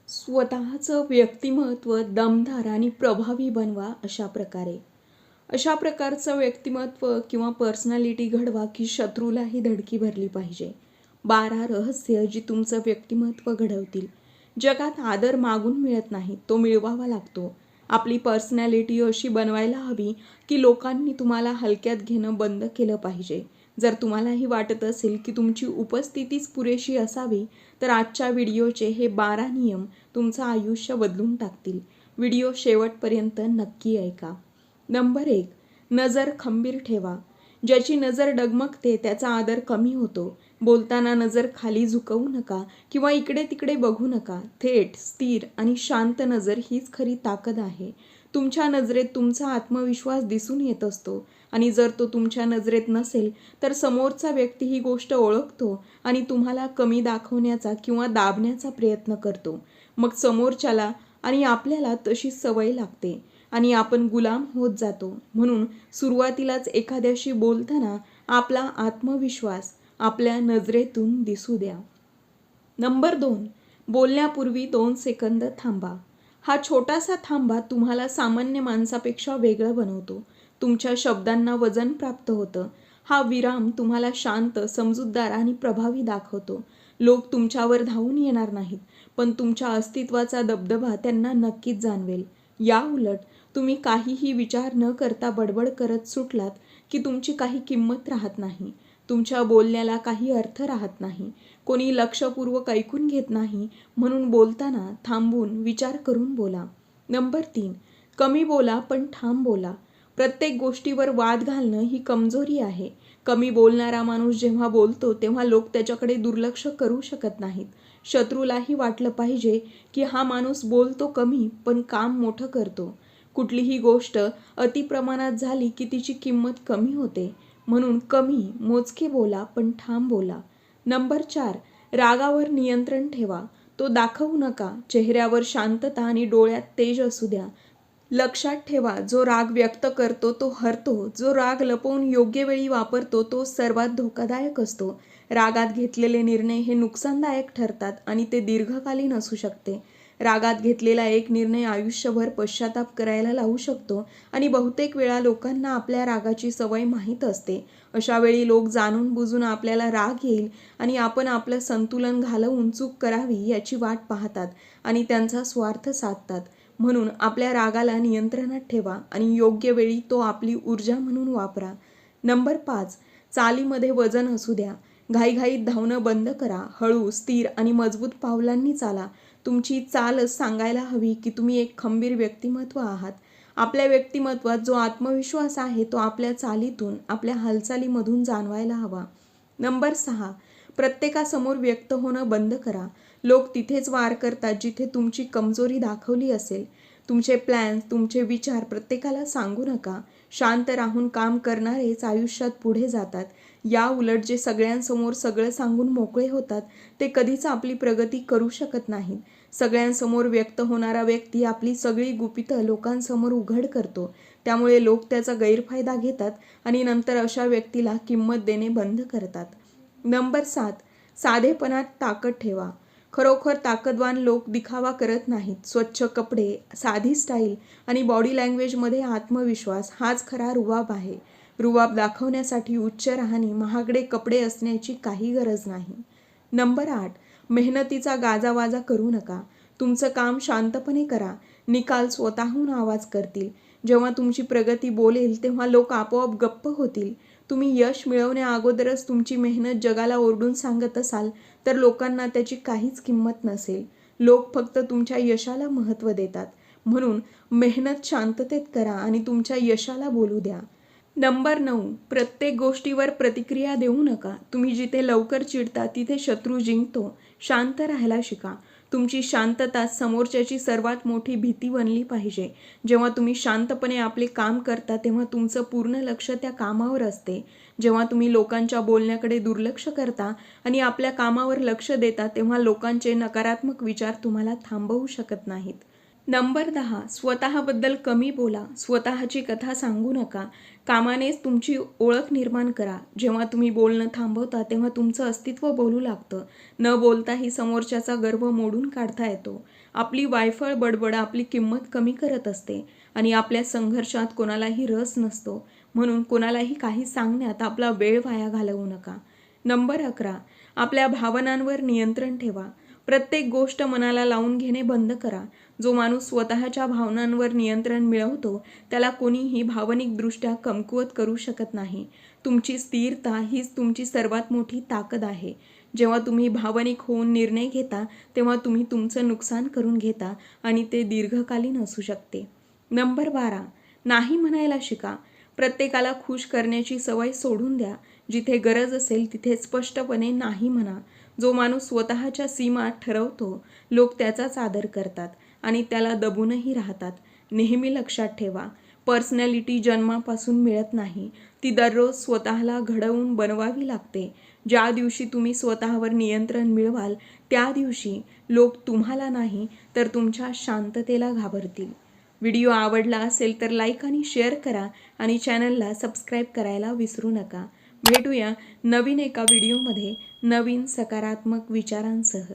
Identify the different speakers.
Speaker 1: स्वतःचं व्यक्तिमत्व दमदार आणि प्रभावी बनवा अशा प्रकारचं व्यक्तिमत्व किंवा पर्सनॅलिटी घडवा की शत्रूलाही धडकी भरली पाहिजे. 12 रहस्य जी तुमचं व्यक्तिमत्व घडवतील. जगात आदर मागून मिळत नाही, तो मिळवावा लागतो. आपली पर्सनॅलिटी अशी बनवायला हवी की लोकांनी तुम्हाला हलक्यात घेणं बंद केलं पाहिजे. जर तुम्हालाही वाटत असेल की तुमची उपस्थितीच पुरेशी असावी, तर आजच्या व्हिडिओचे हे 12 नियम तुमचं आयुष्य बदलून टाकतील. व्हिडिओ शेवटपर्यंत नक्की ऐका. नंबर 1. नजर खंबीर ठेवा. ज्याची नजर डगमगते त्याचा आदर कमी होतो. बोलताना नजर खाली झुकवू नका किंवा इकडे तिकडे बघू नका. थेट, स्थिर आणि शांत नजर हीच खरी ताकद आहे. तुमच्या नजरेत तुमचा आत्मविश्वास दिसून येत असतो आणि जर तो तुमच्या नजरेत नसेल तर समोरचा व्यक्ती ही गोष्ट ओळखतो आणि तुम्हाला कमी दाखवण्याचा किंवा दाबण्याचा प्रयत्न करतो. मग समोरच्याला आणि आपल्याला तशी सवय लागते आणि आपण गुलाम होत जातो. म्हणून सुरुवातीलाच एखाद्याशी बोलताना आपला आत्मविश्वास आपल्या नजरेतून दिसू द्या. नंबर 2. बोलण्यापूर्वी 2 सेकंद थांबा. हा छोटासा थांबा तुम्हाला सामान्य माणसापेक्षा वेगळं बनवतो. तुमच्या शब्दांना वजन प्राप्त होतं. हा विराम तुम्हाला शांत, समजूतदार आणि प्रभावी दाखवतो. लोक तुमच्यावर धावून येणार नाहीत, पण तुमच्या अस्तित्वाचा दबदबा त्यांना नक्कीच जाणवेल. या उलट तुम्ही काहीही विचार न करता बडबड करत सुटलात की तुमची काही किंमत राहत नाही. तुमच्या बोलण्याला काही अर्थ राहत नाही. कोणी लक्षपूर्वक ऐकून घेत नाही. म्हणून बोलताना थांबून विचार करून बोला. नंबर 3. कमी बोला पण ठाम बोला. प्रत्येक गोष्टीवर वाद घालणं ही कमजोरी आहे. कमी बोलणारा माणूस जेव्हा बोलतो तेव्हा लोक त्याच्याकडे दुर्लक्ष करू शकत नाहीत. शत्रूलाही वाटलं पाहिजे की हा माणूस बोलतो कमी पण काम मोठं करतो. कुठलीही गोष्ट अतिप्रमाणात झाली की तिची किंमत कमी होते. म्हणून कमी, मोजके बोला पण ठाम बोला. नंबर 4. रागावर नियंत्रण ठेवा. तो दाखवू नका. चेहऱ्यावर शांतता आणि डोळ्यात तेज असू द्या. लक्षात ठेवा, जो राग व्यक्त करतो तो हरतो. जो राग लपवून योग्य वेळी वापरतो तो सर्वात धोकादायक असतो. रागात घेतलेले निर्णय हे नुकसानदायक ठरतात आणि ते दीर्घकालीन असू शकते. रागात घेतलेला एक निर्णय आयुष्यभर पश्चाताप करायला लावू शकतो आणि बहुतेक वेळा लोकांना आपल्या रागाची सवय माहीत असते. अशा वेळी लोक जाणून बुजून आपल्याला राग येईल आणि आपण आपलं संतुलन घालवून चूक करावी याची वाट पाहतात आणि त्यांचा स्वार्थ साधतात. म्हणून आपल्या रागाला नियंत्रणात ठेवा आणि योग्य वेळी तो आपली ऊर्जा म्हणून वापरा. नंबर 5. चालीमध्ये वजन असू द्या. घाईघाईत धावणं बंद करा. हळू, स्थिर आणि मजबूत पावलांनी चाला. तुमची चालच सांगायला हवी की तुम्ही एक खंबीर व्यक्तिमत्व आहात. आपल्या व्यक्तिमत्वात जो आत्मविश्वास आहे तो आपल्या चालीतून, आपल्या हालचालीमधून जाणवायला हवा. नंबर 6. प्रत्येकासमोर व्यक्त होणं बंद करा. लोक तिथेच वार करतात जिथे तुमची कमजोरी दाखवली असेल. तुमचे प्लॅन्स, तुमचे विचार प्रत्येकाला सांगू नका. शांत राहून काम करणारेच आयुष्यात पुढे जातात. या उलट जे सगळ्यांसमोर सगळं सांगून मोकळे होतात ते कधीच आपली प्रगती करू शकत नाहीत. सगळ्यांसमोर व्यक्त होणारा व्यक्ती आपली सगळी गुपितं लोकांसमोर उघड करतो. त्यामुळे लोक त्याचा गैरफायदा घेतात आणि नंतर अशा व्यक्तीला किंमत देणे बंद करतात. नंबर 7. साधेपणात ताकद ठेवा. खरोखर ताकदवान लोक दिखावा करत नाहीत. स्वच्छ कपडे, साधी स्टाईल आणि बॉडी लँग्वेजमध्ये आत्मविश्वास हाच खरा रुबाब आहे. रुबाब दाखवण्यासाठी उच्च राहणी, महागडे कपडे असण्याची काही गरज नाही. नंबर 8. मेहनतीचा गाजावाजा करू नका. तुमचं काम शांतपणे करा. निकाल स्वतःहून आवाज करतील. जेव्हा तुमची प्रगती बोलेल तेव्हा लोक आपोआप गप्प होतील. तुम्ही यश मिळवण्या अगोदरच तुमची मेहनत जगाला ओरडून सांगत असाल तर लोकांना त्याची काहीच किंमत नसेल. लोक फक्त तुमच्या यशाला महत्त्व देतात. म्हणून मेहनत शांततेत करा आणि तुमच्या यशाला बोलू द्या. नंबर 9. प्रत्येक गोष्टीवर प्रतिक्रिया देऊ नका. तुम्ही जिथे लवकर चिडता तिथे शत्रू जिंकतो. शांत राहायला शिका. तुमची शांतता समोरच्याची सर्वात मोठी भीती बनली पाहिजे. जेव्हा तुम्ही शांतपणे आपले काम करता तेव्हा तुमचं पूर्ण लक्ष त्या कामावर असते. जेव्हा तुम्ही लोकांच्या बोलण्याकडे दुर्लक्ष करता आणि आपल्या कामावर लक्ष देता तेव्हा लोकांचे नकारात्मक विचार तुम्हाला थांबवू शकत नाहीत. नंबर 10, स्वतःबद्दल कमी बोला. स्वतःची कथा सांगू नका. कामानेच तुमची ओळख निर्माण करा. जेव्हा तुम्ही बोलणं थांबवता तेव्हा तुमचं अस्तित्व बोलू लागतं. न बोलताही समोरच्याचा गर्व मोडून काढता येतो. आपली वायफळ बडबड आपली किंमत कमी करत असते आणि आपल्या संघर्षात कोणालाही रस नसतो. म्हणून कोणालाही काही सांगण्यात आपला वेळ वाया घालवू नका. नंबर 11, आपल्या भावनांवर नियंत्रण ठेवा. प्रत्येक गोष्ट मनाला लावून घेणे बंद करा. जो माणूस स्वतःच्या भावनांवर नियंत्रण मिळवतो त्याला कोणीही भावनिकदृष्ट्या कमकुवत करू शकत नाही. तुमची स्थिरता हीच तुमची सर्वात मोठी ताकद आहे. जेव्हा तुम्ही भावनिक होऊन निर्णय घेता तेव्हा तुम्ही तुमचं नुकसान करून घेता आणि ते दीर्घकालीन असू शकते. नंबर 12, नाही म्हणायला शिका. प्रत्येकाला खुश करण्याची सवय सोडून द्या. जिथे गरज असेल तिथे स्पष्टपणे नाही म्हणा. जो माणूस स्वतःच्या सीमा ठरवतो लोक त्याचाच आदर करतात आणि त्याला दबूनही राहतात. नेहमी लक्षात ठेवा, पर्सनॅलिटी जन्मापासून मिळत नाही. ती दररोज स्वतःला घडवून बनवावी लागते. ज्या दिवशी तुम्ही स्वतःवर नियंत्रण मिळवाल त्या दिवशी लोक तुम्हाला नाही तर तुमच्या शांततेला घाबरतील. व्हिडिओ आवडला असेल तर लाईक आणि शेअर करा आणि चॅनलला सबस्क्राईब करायला विसरू नका. भेटूया नवीन एका व्हिडिओमध्ये नवीन सकारात्मक विचारांसह.